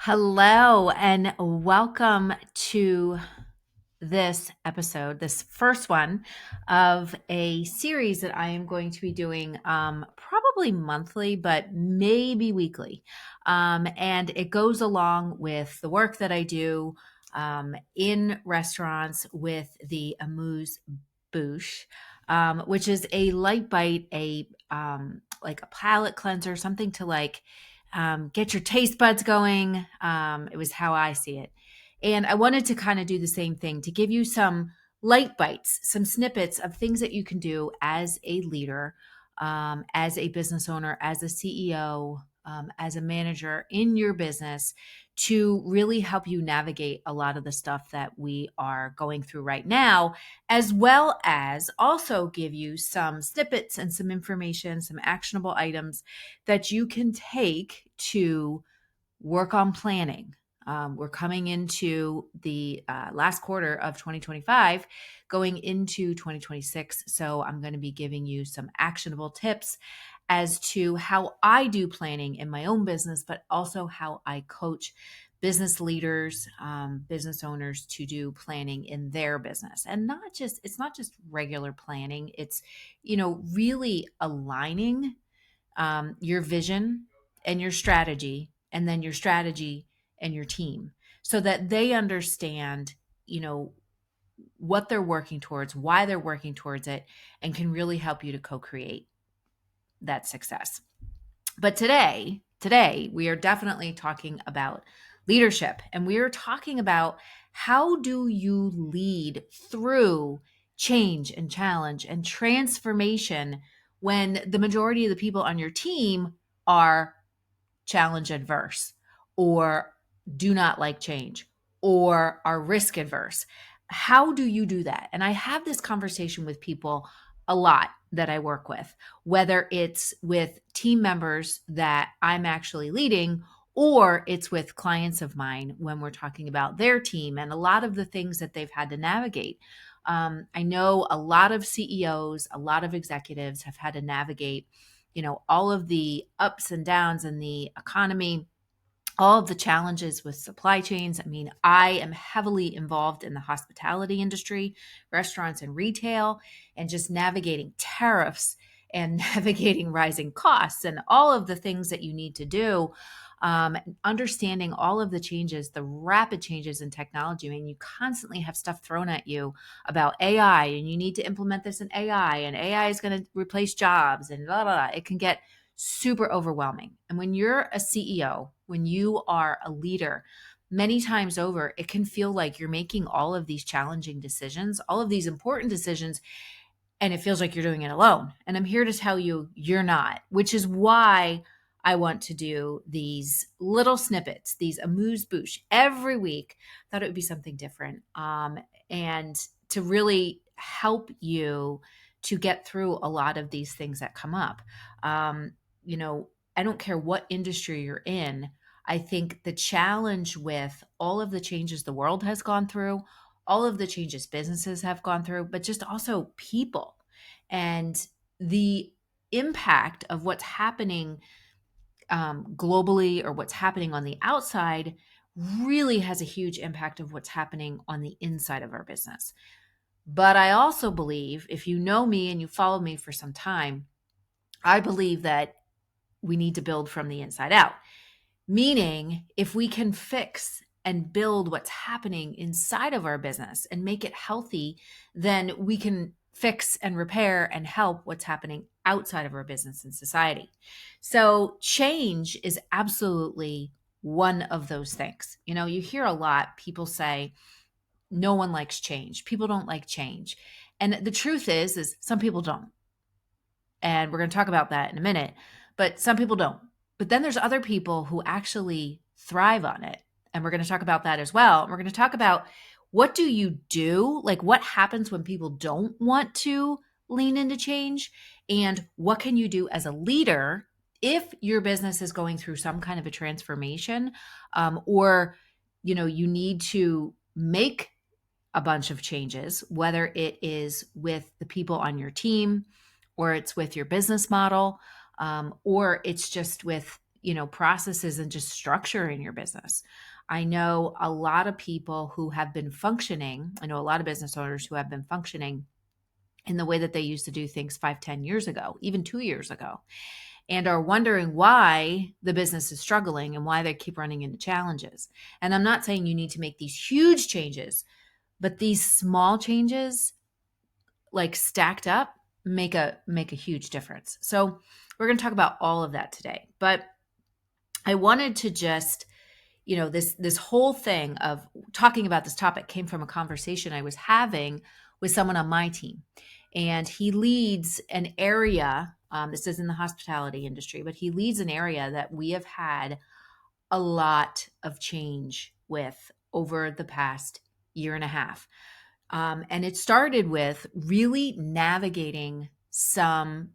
Hello, and welcome to this episode, this first one of a series that I am going to be doing probably monthly, but maybe weekly. And it goes along with the work that I do in restaurants with the Amuse Bouche, which is a light bite, like a palate cleanser, something to get your taste buds going. It was how I see it. And I wanted to kind of do the same thing to give you some light bites, some snippets of things that you can do as a leader, as a business owner, as a CEO, as a manager in your business to really help you navigate a lot of the stuff that we are going through right now, as well as also give you some snippets and some information, some actionable items that you can take to work on planning. We're coming into the last quarter of 2025, going into 2026. So I'm going to be giving you some actionable tips as to how I do planning in my own business, but also how I coach business leaders, business owners to do planning in their business. And it's not just regular planning. It's, really aligning your vision and your strategy, and then your strategy and your team, so that they understand, what they're working towards, why they're working towards it, and can really help you to co create that success. But today, we are definitely talking about leadership, and we are talking about how do you lead through change and challenge and transformation when the majority of the people on your team are challenge adverse, or do not like change, or are risk adverse. How do you do that? And I have this conversation with people a lot that I work with, whether it's with team members that I'm actually leading, or it's with clients of mine when we're talking about their team and a lot of the things that they've had to navigate. I know a lot of CEOs, a lot of executives have had to navigate, all of the ups and downs in the economy, all of the challenges with supply chains. I mean, I am heavily involved in the hospitality industry, restaurants and retail, and just navigating tariffs and navigating rising costs and all of the things that you need to do. Understanding all of the changes, the rapid changes in technology. I mean, you constantly have stuff thrown at you about AI, and you need to implement this in AI, and AI is going to replace jobs, and blah, blah, blah. It can get super overwhelming. And when you're a CEO, when you are a leader, many times over, it can feel like you're making all of these challenging decisions, all of these important decisions, and it feels like you're doing it alone. And I'm here to tell you, you're not, which is why I want to do these little snippets, these amuse bouche every week. Thought it would be something different, and to really help you to get through a lot of these things that come up. I don't care what industry you're in. I think the challenge with all of the changes the world has gone through, all of the changes businesses have gone through, but just also people and the impact of what's happening globally, or what's happening on the outside, really has a huge impact of what's happening on the inside of our business. But I also believe, if you know me and you follow me for some time, I believe that we need to build from the inside out. Meaning, if we can fix and build what's happening inside of our business and make it healthy, then we can fix and repair and help what's happening outside of our business and society. So, change is absolutely one of those things. You hear a lot people say, no one likes change. People don't like change. And the truth is some people don't. And we're going to talk about that in a minute, but some people don't. But then there's other people who actually thrive on it. And we're going to talk about that as well. We're going to talk about, what do you do? Like, what happens when people don't want to lean into change? And what can you do as a leader if your business is going through some kind of a transformation, or, you need to make a bunch of changes, whether it is with the people on your team, or it's with your business model, or it's just with processes and just structure in your business. I know a lot of people who have been functioning. I know a lot of business owners who have been functioning in the way that they used to do things 5, 10 years ago, even 2 years ago, and are wondering why the business is struggling and why they keep running into challenges. And I'm not saying you need to make these huge changes, but these small changes, like stacked up, make a huge difference. So we're going to talk about all of that today. But I wanted to just, this whole thing of talking about this topic came from a conversation I was having with someone on my team. And he leads an area, this is in the hospitality industry, but he leads an area that we have had a lot of change with over the past year and a half. And it started with really navigating some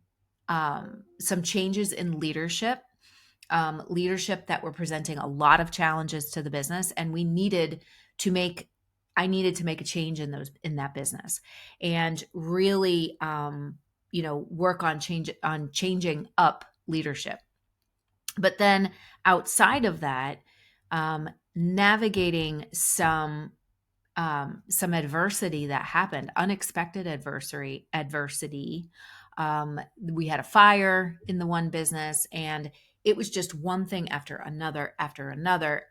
changes in leadership that were presenting a lot of challenges to the business, and I needed to make a change in that business, and really, work on changing up leadership. But then outside of that, navigating some adversity that happened, unexpected adversity. We had a fire in the one business, and it was just one thing after another.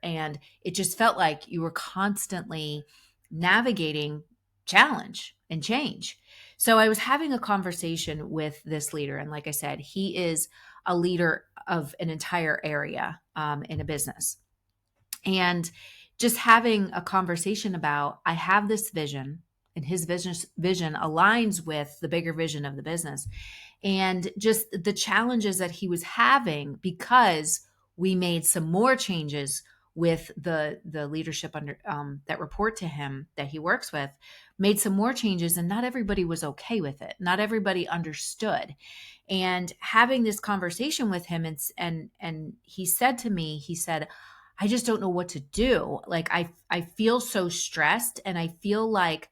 And it just felt like you were constantly navigating challenge and change. So I was having a conversation with this leader. And like I said, he is a leader of an entire area in a business. And just having a conversation about, I have this vision, and his vision aligns with the bigger vision of the business, and just the challenges that he was having because we made some more changes with the leadership under that report to him that he works with, made some more changes, and not everybody was okay with it. Not everybody understood. And having this conversation with him, and he said to me, he said, I just don't know what to do. Like, I feel so stressed, and I feel like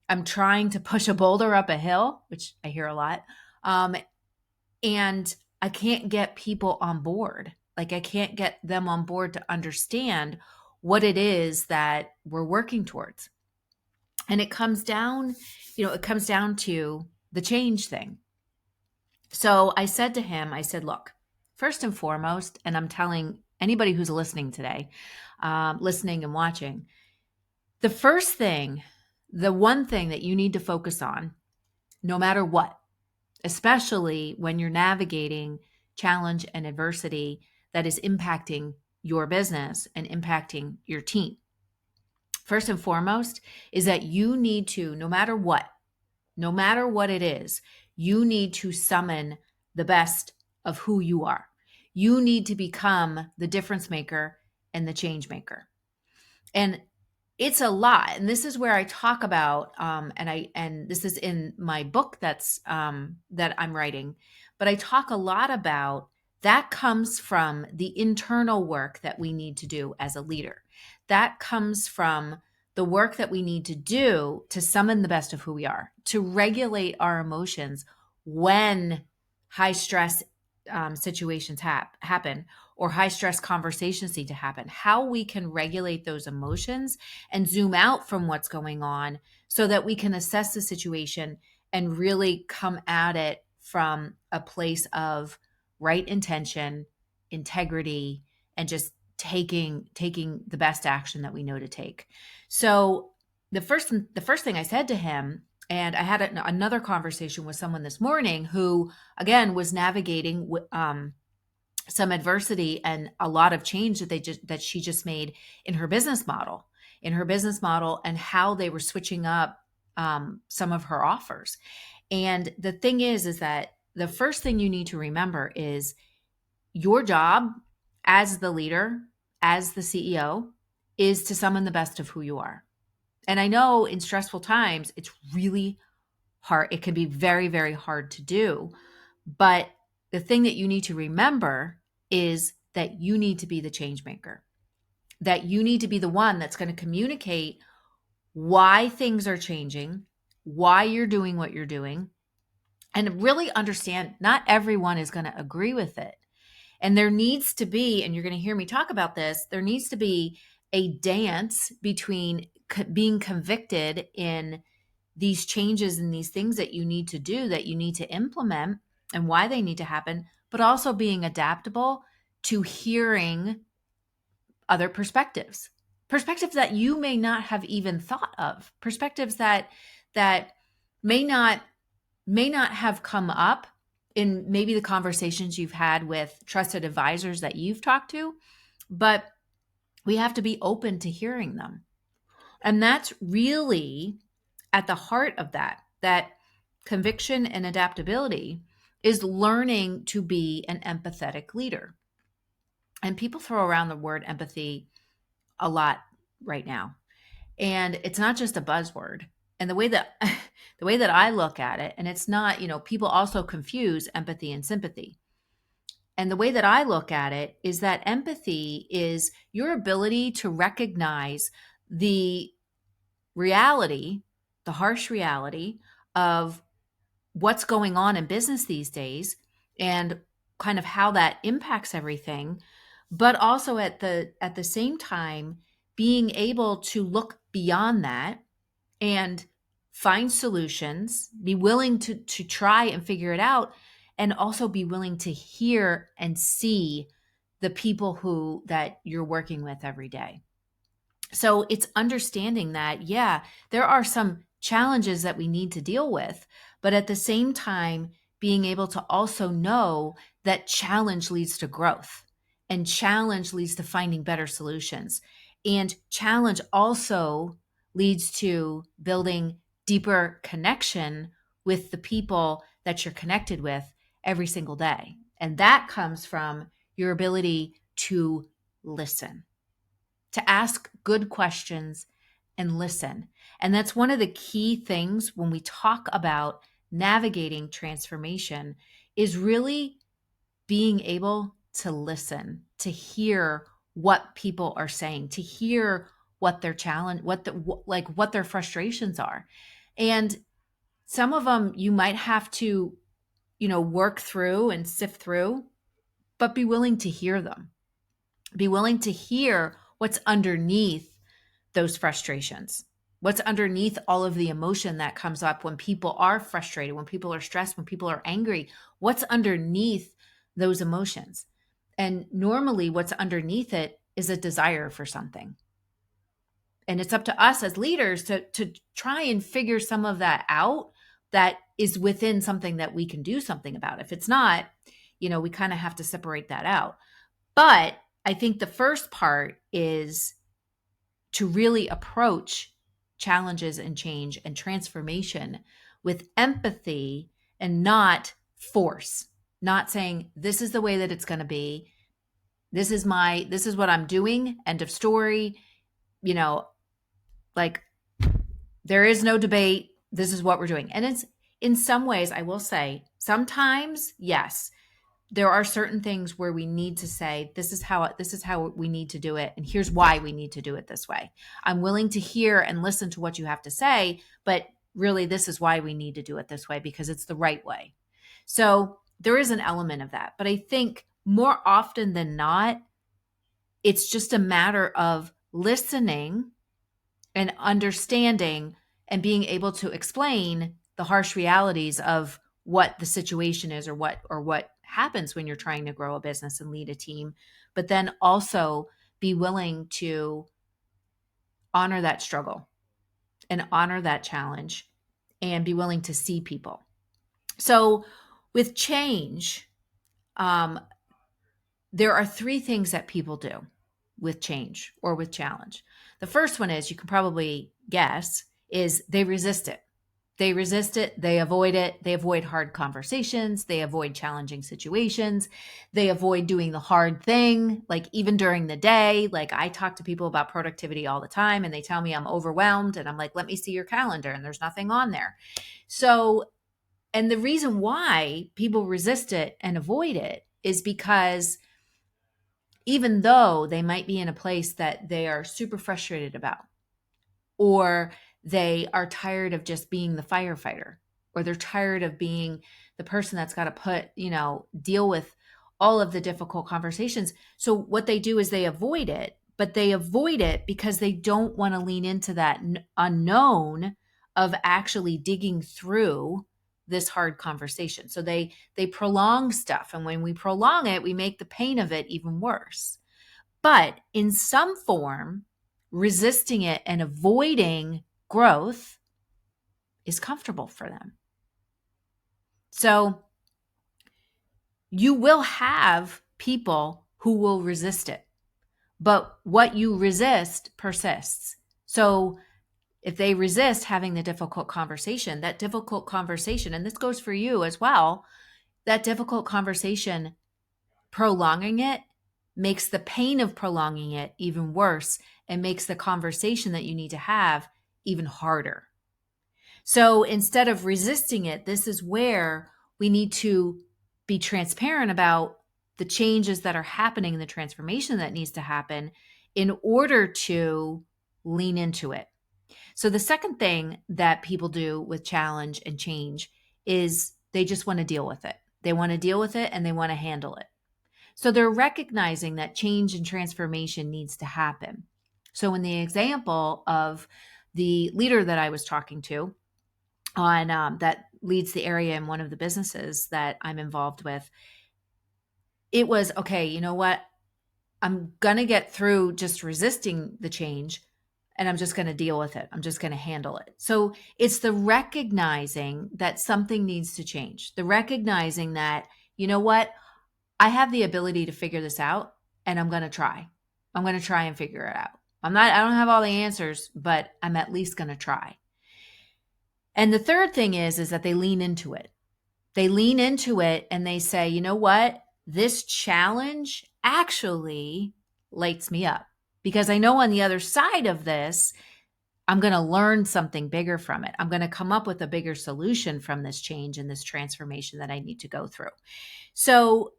I'm trying to push a boulder up a hill, which I hear a lot. And I can't get people on board. Like, I can't get them on board to understand what it is that we're working towards. And it comes down to the change thing. So I said to him, look, first and foremost, and I'm telling anybody who's listening today, listening and watching, the one thing that you need to focus on, no matter what, especially when you're navigating challenge and adversity that is impacting your business and impacting your team, first and foremost, is that you need to, no matter what it is, you need to summon the best of who you are. You need to become the difference maker and the change maker. And it's a lot. And this is where I talk about, and this is in my book that I'm writing, but I talk a lot about that comes from the internal work that we need to do as a leader. That comes from the work that we need to do to summon the best of who we are, to regulate our emotions when high stress situations happen, or high stress conversations need to happen, how we can regulate those emotions and zoom out from what's going on so that we can assess the situation and really come at it from a place of right intention, integrity, and just taking the best action that we know to take. So the first thing I said to him, and I had another conversation with someone this morning who, again, was navigating some adversity and a lot of change that she just made in her business model, and how they were switching up some of her offers. And the thing is that the first thing you need to remember is your job as the leader, as the CEO, is to summon the best of who you are. And I know in stressful times, it's really hard. It can be very, very hard to do. But the thing that you need to remember is that you need to be the change maker, that you need to be the one that's going to communicate why things are changing, why you're doing what you're doing, and really understand not everyone is going to agree with it. And there needs to be, and you're going to hear me talk about this, there needs to be a dance between being convicted in these changes and these things that you need to do, that you need to implement, and why they need to happen, but also being adaptable to hearing other perspectives that you may not have even thought of, perspectives that may not have come up in maybe the conversations you've had with trusted advisors that you've talked to, but we have to be open to hearing them. And that's really at the heart of that conviction and adaptability is learning to be an empathetic leader. And people throw around the word empathy a lot right now. And it's not just a buzzword. And the way that the way that I look at it, and it's not, people also confuse empathy and sympathy. And the way that I look at it is that empathy is your ability to recognize the reality, the harsh reality of what's going on in business these days and kind of how that impacts everything, but also at the same time being able to look beyond that and find solutions, be willing to try and figure it out, and also be willing to hear and see the people who that you're working with every day. So it's understanding that, yeah, there are some challenges that we need to deal with, but at the same time, being able to also know that challenge leads to growth and challenge leads to finding better solutions. And challenge also leads to building deeper connection with the people that you're connected with every single day. And that comes from your ability to listen, to ask good questions and listen. And that's one of the key things when we talk about navigating transformation is really being able to listen, to hear what people are saying, to hear what their challenge, what their frustrations are. And some of them you might have to, work through and sift through, but be willing to hear them. Be willing to hear what's underneath those frustrations, what's underneath all of the emotion that comes up when people are frustrated, when people are stressed, when people are angry, what's underneath those emotions. And normally what's underneath it is a desire for something. And it's up to us as leaders to try and figure some of that out that is within something that we can do something about. If it's not, we kind of have to separate that out. But I think the first part is to really approach challenges and change and transformation with empathy and not force, not saying, this is the way that it's going to be. This is what I'm doing. End of story. Like there is no debate. This is what we're doing. And it's in some ways, I will say, sometimes, yes, there are certain things where we need to say, this is how we need to do it. And here's why we need to do it this way. I'm willing to hear and listen to what you have to say, but really this is why we need to do it this way because it's the right way. So there is an element of that. But I think more often than not, it's just a matter of listening and understanding and being able to explain the harsh realities of what the situation is or what happens when you're trying to grow a business and lead a team, but then also be willing to honor that struggle and honor that challenge and be willing to see people. So with change, there are three things that people do with change or with challenge. The first one is, you can probably guess, is they resist it. They resist it. They avoid it. They avoid hard conversations. They avoid challenging situations. They avoid doing the hard thing. Like even during the day, like I talk to people about productivity all the time and they tell me I'm overwhelmed and I'm like, let me see your calendar and there's nothing on there. So, and the reason why people resist it and avoid it is because even though they might be in a place that they are super frustrated about, or they are tired of just being the firefighter, or they're tired of being the person that's got to deal with all of the difficult conversations. So what they do is they avoid it, but they avoid it because they don't want to lean into that unknown of actually digging through this hard conversation. So they prolong stuff, and when we prolong it, we make the pain of it even worse. But in some form, resisting it and avoiding growth is comfortable for them. So you will have people who will resist it, but what you resist persists. So if they resist having the difficult conversation, that difficult conversation, and this goes for you as well, that difficult conversation, prolonging it makes the pain of prolonging it even worse and makes the conversation that you need to have even harder. So instead of resisting it, this is where we need to be transparent about the changes that are happening, the transformation that needs to happen in order to lean into it. So the second thing that people do with challenge and change is they just want to deal with it. They want to deal with it and they want to handle it. So they're recognizing that change and transformation needs to happen. So in the example of the leader that I was talking to on that leads the area in one of the businesses that I'm involved with, it was, okay, you know what? I'm going to get through just resisting the change and I'm just going to deal with it. I'm just going to handle it. So it's the recognizing that something needs to change, the recognizing that, you know what? I have the ability to figure this out and I'm going to try. I'm going to try and figure it out. I don't have all the answers, but I'm at least going to try. And the third thing is that they lean into it. They lean into it and they say, you know what? This challenge actually lights me up because I know on the other side of this, I'm going to learn something bigger from it. I'm going to come up with a bigger solution from this change and this transformation that I need to go through. So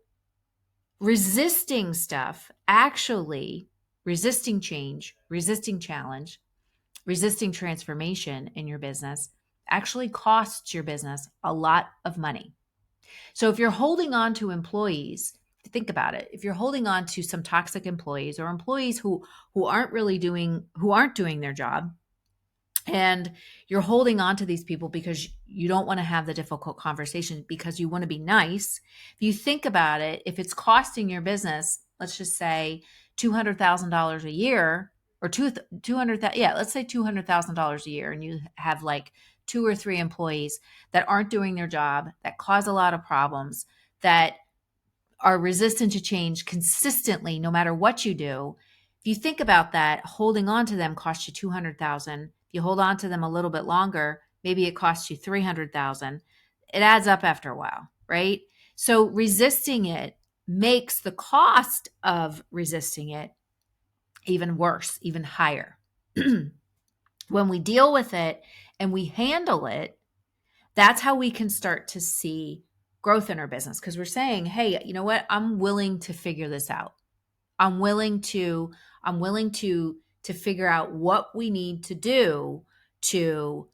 resisting stuff, actually resisting change, resisting challenge, resisting transformation in your business actually costs your business a lot of money. So if you're holding on to employees, think about it. If you're holding on to some toxic employees or employees who aren't doing their job, and you're holding on to these people because you don't want to have the difficult conversation because you want to be nice. If you think about it, if it's costing your business, let's just say $200,000 a year or 200, yeah, let's say $200,000 a year, and you have like 2 or 3 employees that aren't doing their job, that cause a lot of problems, that are resistant to change consistently, no matter what you do. If you think about that, holding on to them costs you 200,000. If you hold on to them a little bit longer, maybe it costs you 300,000. It adds up after a while, right? So resisting it makes the cost of resisting it even worse, even higher. When we deal with it and we handle it, that's how we can start to see growth in our business, because we're saying, hey, you know what? I'm willing to figure this out. I'm willing to figure out what we need to do to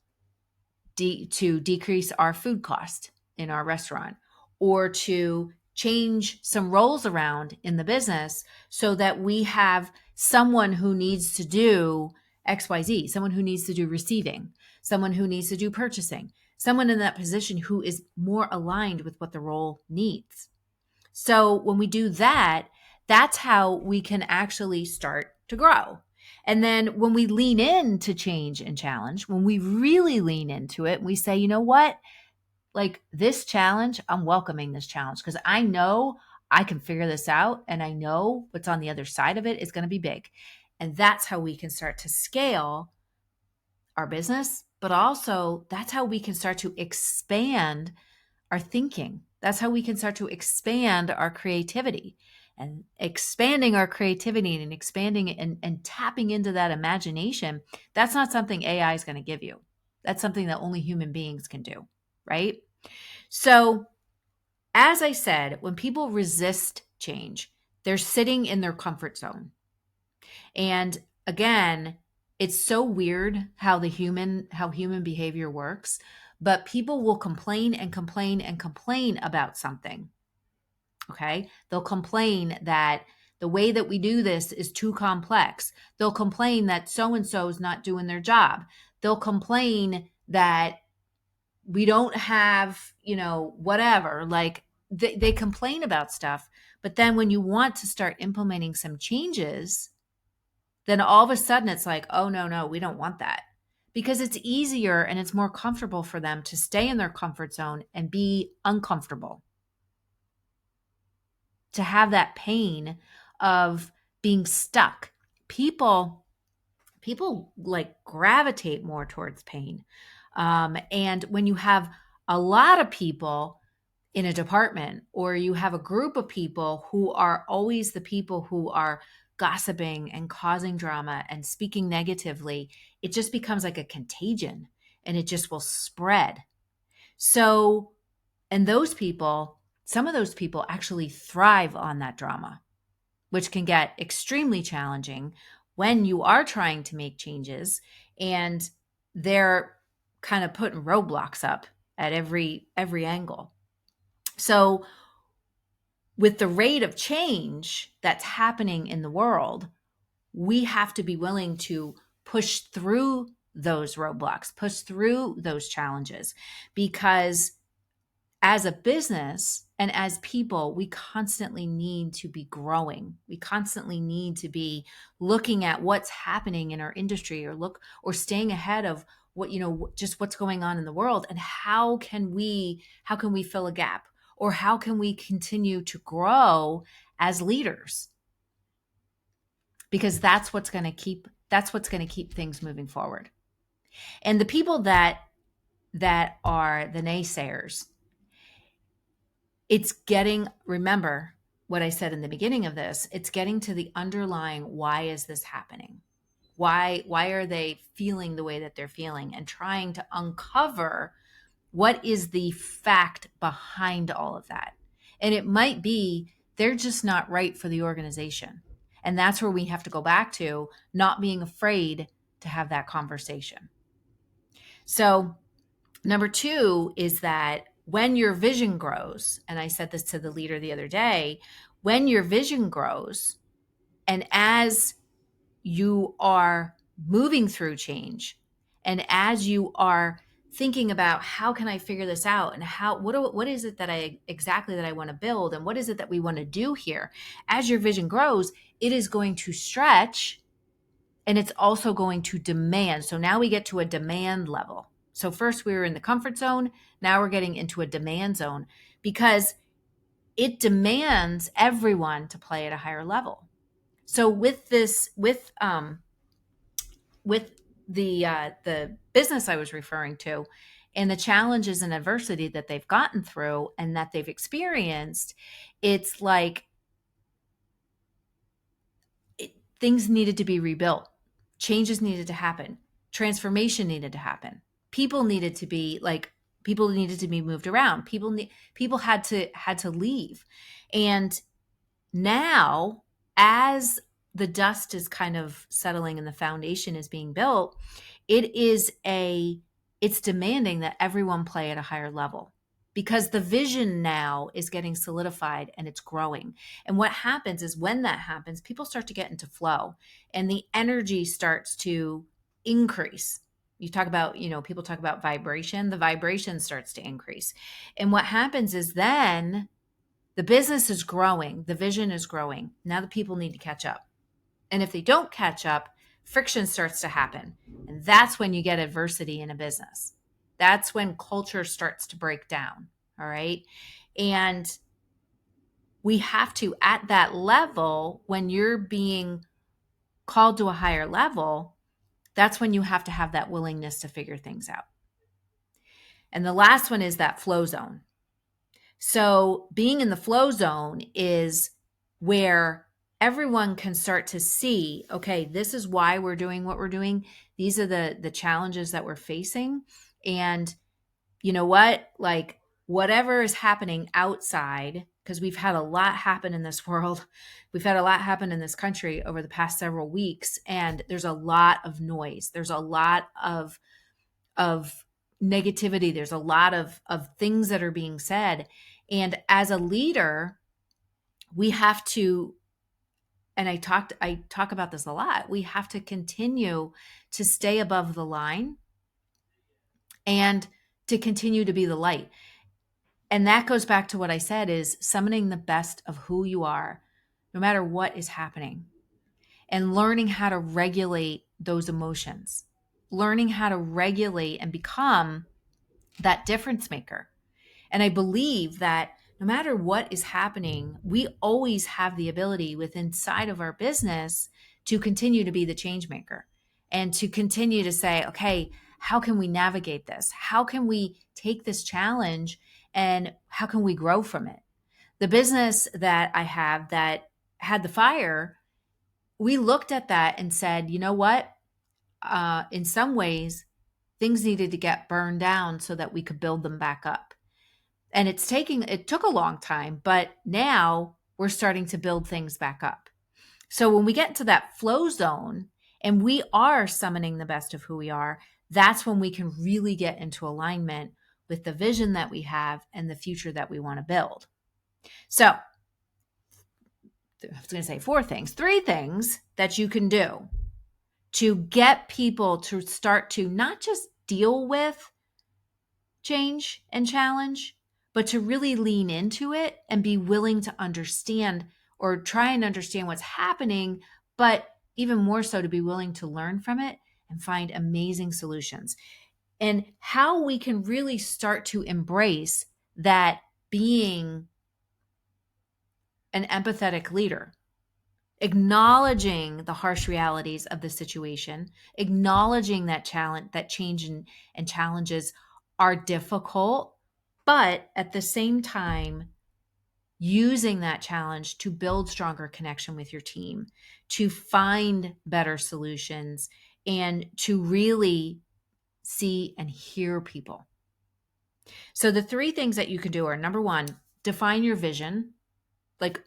decrease our food cost in our restaurant, or to change some roles around in the business so that we have someone who needs to do XYZ, someone who needs to do receiving, someone who needs to do purchasing, someone in that position who is more aligned with what the role needs. So when we do that, that's how we can actually start to grow. And then when we lean into change and challenge, when we really lean into it, we say, you know what? Like this challenge, I'm welcoming this challenge because I know I can figure this out and I know what's on the other side of it is going to be big. And that's how we can start to scale our business, but also that's how we can start to expand our thinking. That's how we can start to expand our creativity. And expanding our creativity and expanding and tapping into that imagination, that's not something AI is going to give you. That's something that only human beings can do, right? So, as I said, when people resist change, they're sitting in their comfort zone. And again, it's so weird how human behavior works, but people will complain and complain and complain about something. Okay. They'll complain that the way that we do this is too complex. They'll complain that so and so is not doing their job. They'll complain that we don't have, whatever. Like they complain about stuff. But then when you want to start implementing some changes, then all of a sudden it's like, oh, no, no, we don't want that. Because it's easier and it's more comfortable for them to stay in their comfort zone and be uncomfortable, to have that pain of being stuck. People like gravitate more towards pain. And when you have a lot of people in a department, or you have a group of people who are always the people who are gossiping and causing drama and speaking negatively, it just becomes like a contagion and it just will spread. So, and some of those people actually thrive on that drama, which can get extremely challenging when you are trying to make changes and they're kind of putting roadblocks up at every angle. So with the rate of change that's happening in the world, we have to be willing to push through those roadblocks, push through those challenges, because as a business and as people, we constantly need to be growing. We constantly need to be looking at what's happening in our industry, or staying ahead of just what's going on in the world, and how can we fill a gap, or how can we continue to grow as leaders? Because that's what's going to keep things moving forward. And the people that are the naysayers, remember what I said in the beginning of this, it's getting to the underlying, why is this happening? Why are they feeling the way that they're feeling, and trying to uncover what is the fact behind all of that. And it might be they're just not right for the organization. And that's where we have to go back to not being afraid to have that conversation. So, number 2 is that when your vision grows, and I said this to the leader the other day, when your vision grows, and as you are moving through change, and as you are thinking about, how can I figure this out, and what is it that I want to build, and what is it that we want to do here, as your vision grows, it is going to stretch, and it's also going to demand. So now we get to a demand level. So first we were in the comfort zone. Now we're getting into a demand zone, because it demands everyone to play at a higher level. So with the business I was referring to, and the challenges and adversity that they've gotten through and that they've experienced, it's like things needed to be rebuilt. Changes needed to happen. Transformation needed to happen. People needed to be moved around. People had to leave. And now, as the dust is kind of settling and the foundation is being built, it's demanding that everyone play at a higher level, because the vision now is getting solidified and it's growing. And what happens is, when that happens, people start to get into flow and the energy starts to increase. People talk about vibration. The vibration starts to increase. And what happens is, then the business is growing, the vision is growing. Now the people need to catch up. And if they don't catch up, friction starts to happen. And that's when you get adversity in a business. That's when culture starts to break down. All right. And we have to, at that level, when you're being called to a higher level, that's when you have to have that willingness to figure things out. And the last one is that flow zone. So being in the flow zone is where everyone can start to see, okay, this is why we're doing what we're doing. These are the challenges that we're facing. And you know what? Like, whatever is happening outside, because we've had a lot happen in this world. We've had a lot happen in this country over the past several weeks. And there's a lot of noise. There's a lot of negativity. There's a lot of things that are being said. And as a leader, we have to, and I talk about this a lot, we have to continue to stay above the line and to continue to be the light. And that goes back to what I said, is summoning the best of who you are, no matter what is happening, and learning how to regulate those emotions, learning how to regulate and become that difference maker. And I believe that no matter what is happening, we always have the ability within inside of our business to continue to be the change maker and to continue to say, okay, how can we navigate this? How can we take this challenge and how can we grow from it? The business that I have that had the fire, we looked at that and said, you know what? In some ways, things needed to get burned down so that we could build them back up. And it took a long time, but now we're starting to build things back up. So when we get into that flow zone and we are summoning the best of who we are, that's when we can really get into alignment with the vision that we have and the future that we want to build. So I was going to say three things that you can do to get people to start to not just deal with change and challenge, but to really lean into it and be willing to understand or try and understand what's happening, but even more so to be willing to learn from it and find amazing solutions. And how we can really start to embrace that being an empathetic leader, acknowledging the harsh realities of the situation, acknowledging that change and challenges are difficult, but at the same time, using that challenge to build stronger connection with your team, to find better solutions, and to really see and hear people. So the three things that you can do are, number one, define your vision. Like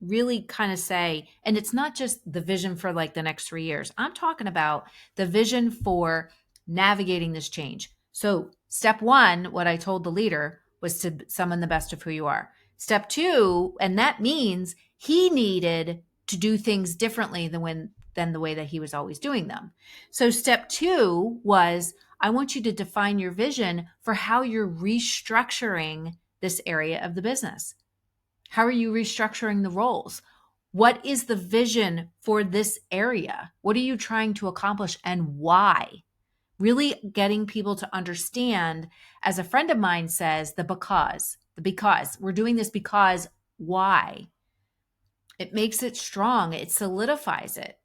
really kind of say, and it's not just the vision for like the next 3 years. I'm talking about the vision for navigating this change. So step one, what I told the leader was to summon the best of who you are. Step two, and that means he needed to do things differently than the way that he was always doing them. So step two was, I want you to define your vision for how you're restructuring this area of the business. How are you restructuring the roles? What is the vision for this area? What are you trying to accomplish and why? Really getting people to understand, as a friend of mine says, the because. We're doing this because why? It makes it strong. It solidifies it.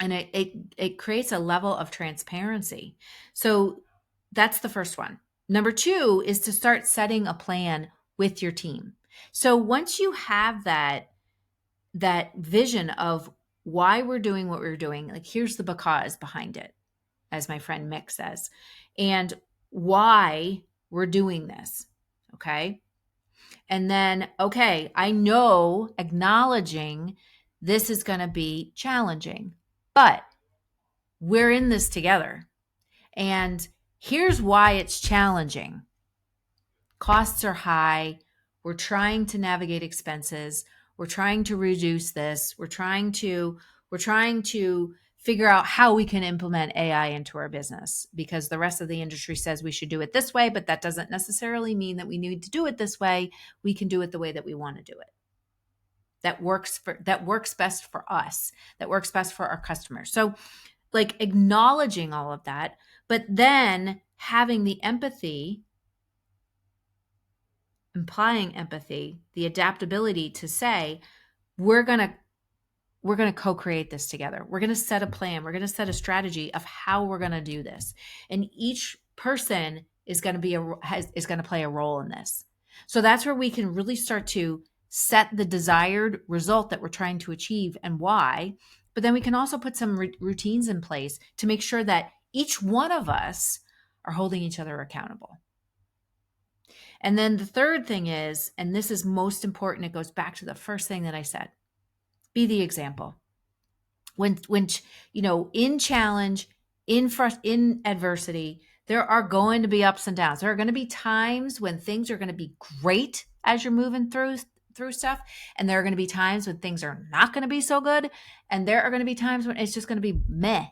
And it creates a level of transparency. So that's the first one. Number two is to start setting a plan with your team. So once you have that vision of why we're doing what we're doing, like here's the because behind it, as my friend Mick says, and why we're doing this, okay? And then, okay, I know acknowledging this is going to be challenging, but we're in this together. And here's why it's challenging. Costs are high. We're trying to navigate expenses. We're trying to reduce this. We're trying to figure out how we can implement AI into our business, because the rest of the industry says we should do it this way, but that doesn't necessarily mean that we need to do it this way. We can do it the way that we want to do it. That works best for us, that works best for our customers. So like acknowledging all of that, but then having the empathy, implying empathy, the adaptability to say, we're going to co-create this together. We're going to set a plan. We're going to set a strategy of how we're going to do this. And each person is going to play a role in this. So that's where we can really start to set the desired result that we're trying to achieve and why. But then we can also put some routines in place to make sure that each one of us are holding each other accountable. And then the third thing is, and this is most important, it goes back to the first thing that I said, be the example. When in challenge, in adversity, there are going to be ups and downs. There are going to be times when things are going to be great as you're moving through through stuff. And there are going to be times when things are not going to be so good. And there are going to be times when it's just going to be meh.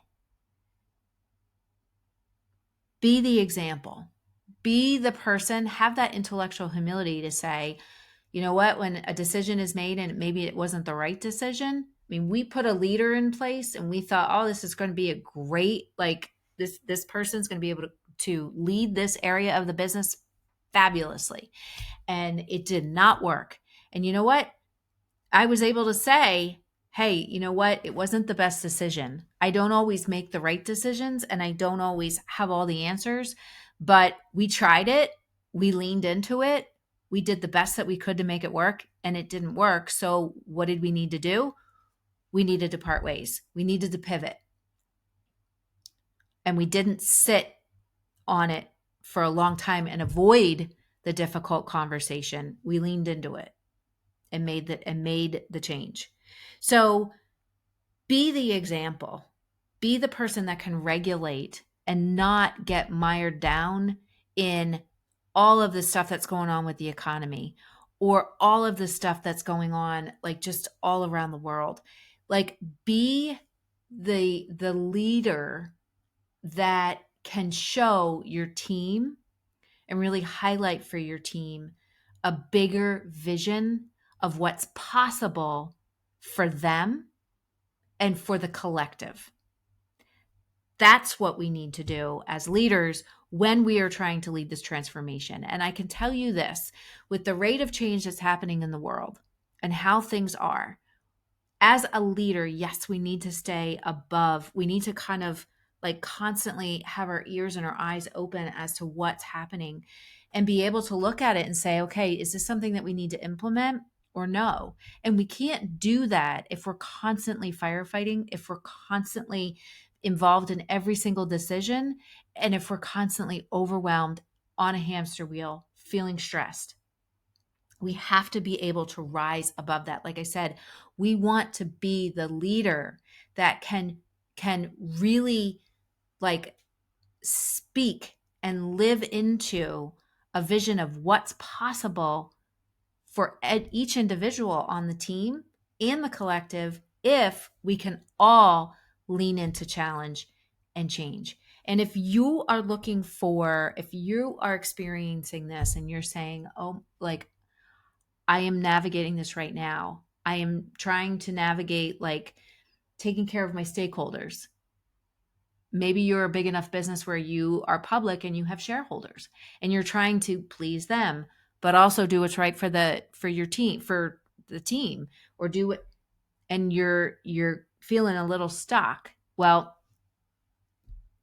Be the example. Be the person, have that intellectual humility to say, you know what, when a decision is made and maybe it wasn't the right decision. I mean, we put a leader in place and we thought, oh, this is going to be a great, like this person's going to be able to lead this area of the business fabulously. And it did not work. And you know what? I was able to say, hey, you know what? It wasn't the best decision. I don't always make the right decisions and I don't always have all the answers, but we tried it. We leaned into it. We did the best that we could to make it work and it didn't work. So what did we need to do? We needed to part ways. We needed to pivot. And we didn't sit on it for a long time and avoid the difficult conversation. We leaned into it and made the change. So be the example. Be the person that can regulate and not get mired down in all of the stuff that's going on with the economy or all of the stuff that's going on like just all around the world. Like be the leader that can show your team and really highlight for your team a bigger vision of what's possible for them and for the collective. That's what we need to do as leaders when we are trying to lead this transformation. And I can tell you this, with the rate of change that's happening in the world and how things are, as a leader, yes, we need to stay above. We need to kind of like constantly have our ears and our eyes open as to what's happening and be able to look at it and say, okay, is this something that we need to implement or no? And we can't do that if we're constantly firefighting, if we're constantly involved in every single decision, and if we're constantly overwhelmed on a hamster wheel, feeling stressed. We have to be able to rise above that. Like I said, we want to be the leader that can really like speak and live into a vision of what's possible for each individual on the team and the collective if we can all lean into challenge and change. And if you are looking for, if you are experiencing this and you're saying, oh, like, I am navigating this right now. I am trying to navigate like taking care of my stakeholders. Maybe you're a big enough business where you are public and you have shareholders and you're trying to please them, but also do what's right for your team, for the team, or do it and you're feeling a little stuck. Well,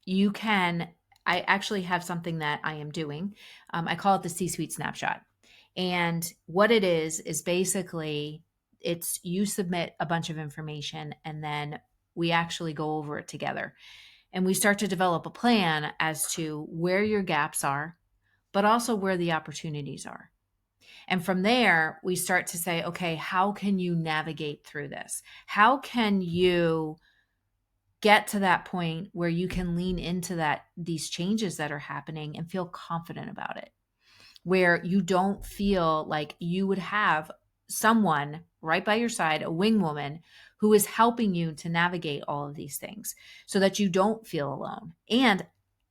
you can, I actually have something that I am doing. I call it the C-Suite Snapshot. And what it is basically it's you submit a bunch of information and then we actually go over it together. And we start to develop a plan as to where your gaps are, but also where the opportunities are. And from there, we start to say, okay, how can you navigate through this? How can you get to that point where you can lean into these changes that are happening and feel confident about it? Where you don't feel like you would have someone right by your side, a wing woman, who is helping you to navigate all of these things so that you don't feel alone. And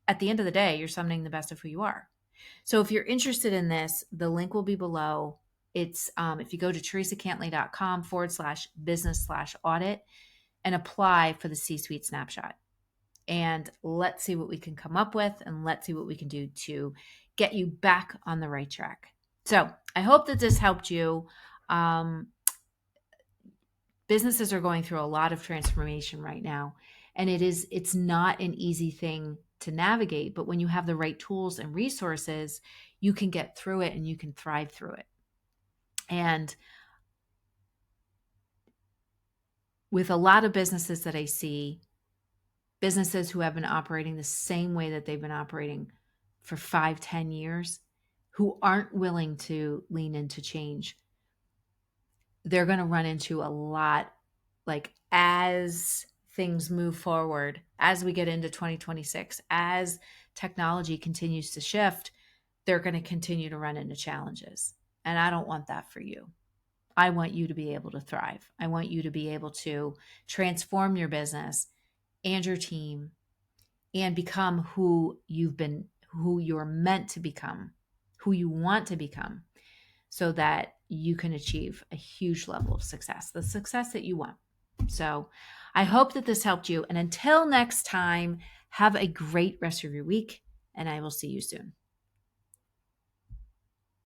at the end of the day, you're summoning the best of who you are. So if you're interested in this, the link will be below. It's if you go to teresacantley.com/business/audit and apply for the C-Suite Snapshot. And let's see what we can come up with and let's see what we can do to get you back on the right track. So I hope that this helped you. Businesses are going through a lot of transformation right now, and it's not an easy thing to navigate, but when you have the right tools and resources, you can get through it and you can thrive through it. And with a lot of businesses that I see, businesses who have been operating the same way that they've been operating for 5-10 years, who aren't willing to lean into change, they're going to run into a lot, like as things move forward, as we get into 2026, as technology continues to shift, they're going to continue to run into challenges. And I don't want that for you. I want you to be able to thrive. I want you to be able to transform your business and your team and become who you're meant to become, who you want to become, so that you can achieve a huge level of success, the success that you want. So I hope that this helped you. And until next time, have a great rest of your week, and I will see you soon.